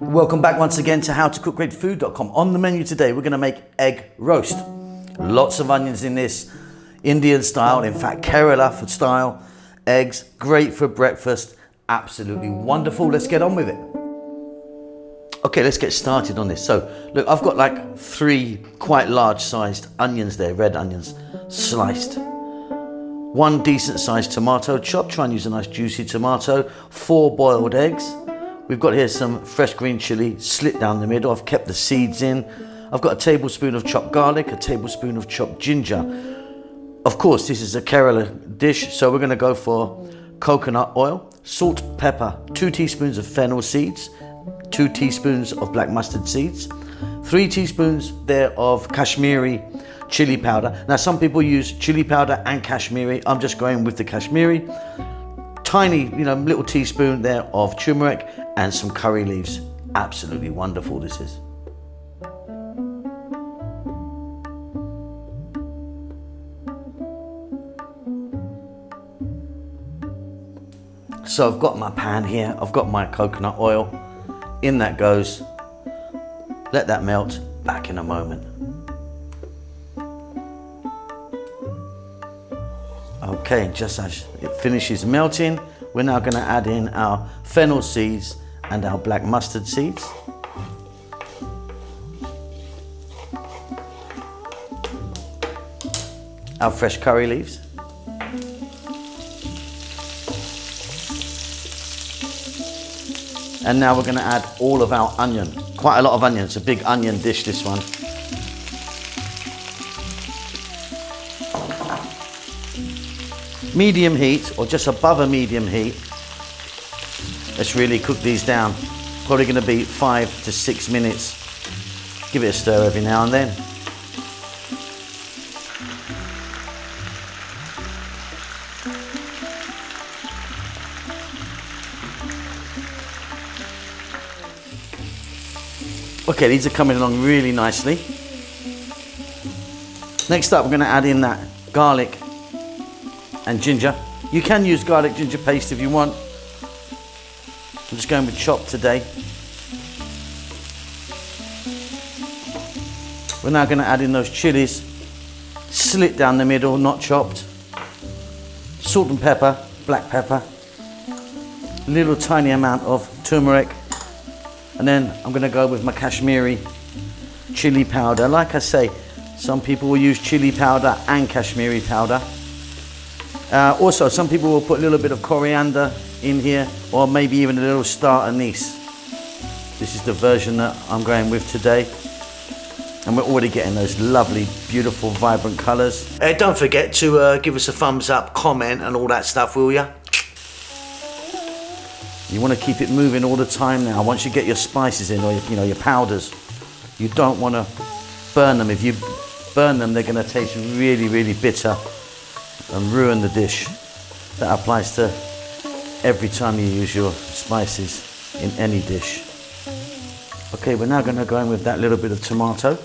Welcome back once again to howtocookgreatfood.com. On the menu today, we're going to make egg roast. Lots of onions in this, Indian style, in fact Kerala style. Eggs, great for breakfast, absolutely wonderful. Let's get on with it. Okay, let's get started on this. So look, I've got like 3 quite large sized onions there, red onions, sliced. 1 decent sized tomato chopped, try and use a nice juicy tomato. 4 boiled eggs. We've got here some fresh green chili, slit down the middle. I've kept the seeds in. I've got a tablespoon of chopped garlic, a tablespoon of chopped ginger. Of course, this is a Kerala dish, so we're going to go for coconut oil, salt, pepper, 2 teaspoons of fennel seeds, 2 teaspoons of black mustard seeds, 3 teaspoons there of Kashmiri chili powder. Now, some people use chili powder and Kashmiri. I'm just going with the Kashmiri. Tiny, little teaspoon there of turmeric and some curry leaves. Absolutely wonderful this is. So I've got my pan here, I've got my coconut oil. In that goes. Let that melt, back in a moment. Okay, just as it finishes melting, we're now going to add in our fennel seeds and our black mustard seeds. Our fresh curry leaves. And now we're going to add all of our onion. Quite a lot of onion, it's a big onion dish this one. Medium heat, or just above a medium heat. Let's really cook these down. Probably going to be 5 to 6 minutes. Give it a stir every now and then. Okay, these are coming along really nicely. Next up, we're going to add in that garlic and ginger. You can use garlic ginger paste if you want. I'm just going with chopped today. We're now going to add in those chilies, slit down the middle, not chopped. Salt and pepper, black pepper. A little tiny amount of turmeric. And then I'm going to go with my Kashmiri chili powder. Like I say, some people will use chili powder and Kashmiri powder. Also, some people will put a little bit of coriander in here, or maybe even a little star anise. This is the version that I'm going with today. And we're already getting those lovely, beautiful, vibrant colours. Don't forget to give us a thumbs up, comment and all that stuff, will ya? You want to keep it moving all the time now. Once you get your spices in, or your powders, you don't want to burn them. If you burn them, they're going to taste really, really bitter and ruin the dish. That applies to every time you use your spices in any dish. Okay, we're now going to go in with that little bit of tomato.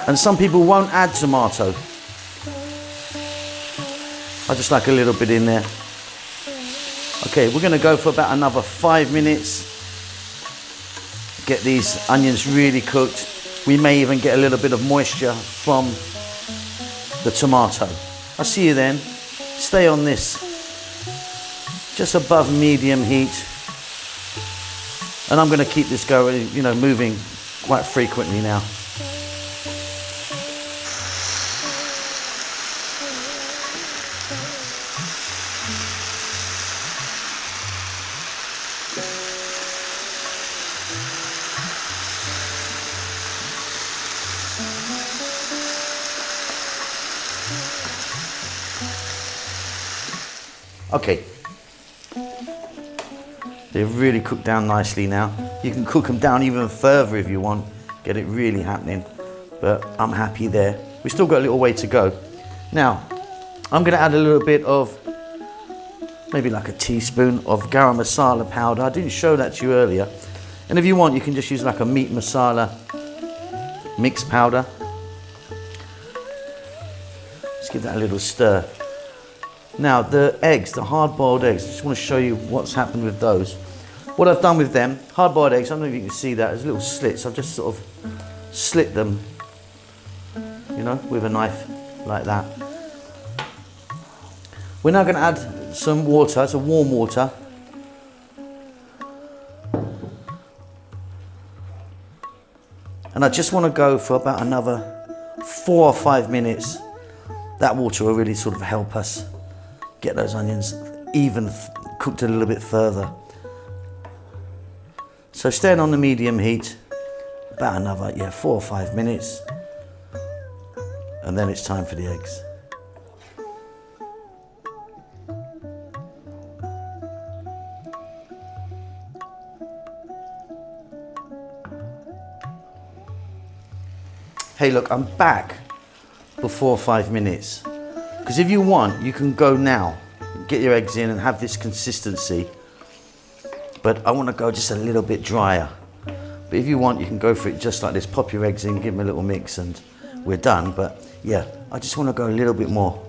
And some people won't add tomato. I just like a little bit in there. Okay, we're going to go for about another 5 minutes. Get these onions really cooked. We may even get a little bit of moisture from the tomato. I'll see you then. Stay on this, just above medium heat. And I'm going to keep this going, moving quite frequently now. Okay, they've really cooked down nicely now. You can cook them down even further if you want, get it really happening, but I'm happy there. We've still got a little way to go. Now, I'm going to add a little bit of, maybe like a teaspoon of garam masala powder. I didn't show that to you earlier. And if you want, you can just use like a meat masala mix powder. Let's give that a little stir. Now the eggs, the hard-boiled eggs, I just want to show you what's happened with those. what I've done with them, hard-boiled eggs, I don't know if you can see that, there's little slits. I've just sort of slit them, you know, with a knife like that. We're now going to add some water, some warm water. And I just want to go for about another 4 or 5 minutes. That water will really sort of help us get those onions even cooked a little bit further. So staying on the medium heat, about another 4 or 5 minutes. And then it's time for the eggs. Hey look, I'm back for 4 or 5 minutes. Because if you want, you can go now, get your eggs in and have this consistency. But I want to go just a little bit drier. But if you want, you can go for it just like this. Pop your eggs in, give them a little mix and we're done. But yeah, I just want to go a little bit more.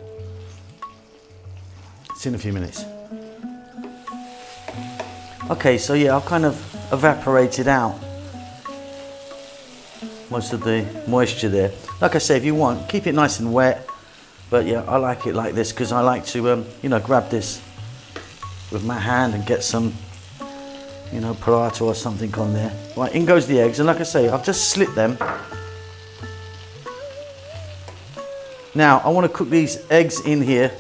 It's in a few minutes. Okay, so yeah, I've kind of evaporated out most of the moisture there. Like I say, if you want, keep it nice and wet. But yeah, I like it like this because I like to, you know, grab this with my hand and get some, you know, paratha or something on there. Right, in goes the eggs. And like I say, I've just slit them. Now, I want to cook these eggs in here.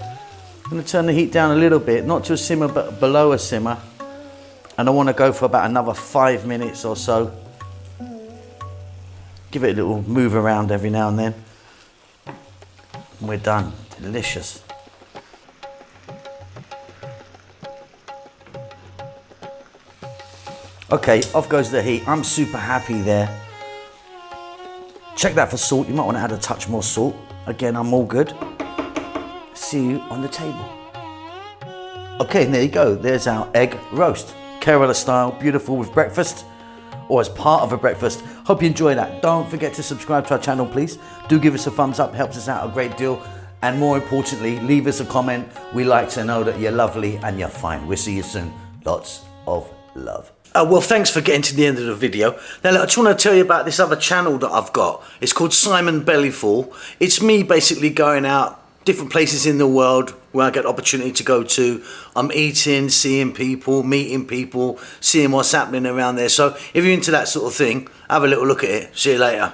I'm going to turn the heat down a little bit, not to a simmer, but below a simmer. And I want to go for about another 5 minutes or so. Give it a little move around every now and then. And we're done. Delicious. Okay, off goes the heat. I'm super happy there. Check that for salt. You might want to add a touch more salt. Again, I'm all good. See you on the table. Okay, and there you go. There's our egg roast. Kerala style, beautiful with breakfast, or as part of a breakfast. Hope you enjoy that. Don't forget to subscribe to our channel, please. Do give us a thumbs up, helps us out a great deal. And more importantly, leave us a comment. We like to know that you're lovely and you're fine. We'll see you soon. Lots of love. Well, thanks for getting to the end of the video. Now, look, I just want to tell you about this other channel that I've got. It's called Simon Bellyful. It's me basically going out different places in the world where I get opportunity to go to. I'm eating, seeing people, meeting people, seeing what's happening around there. So if you're into that sort of thing, have a little look at it. See you later.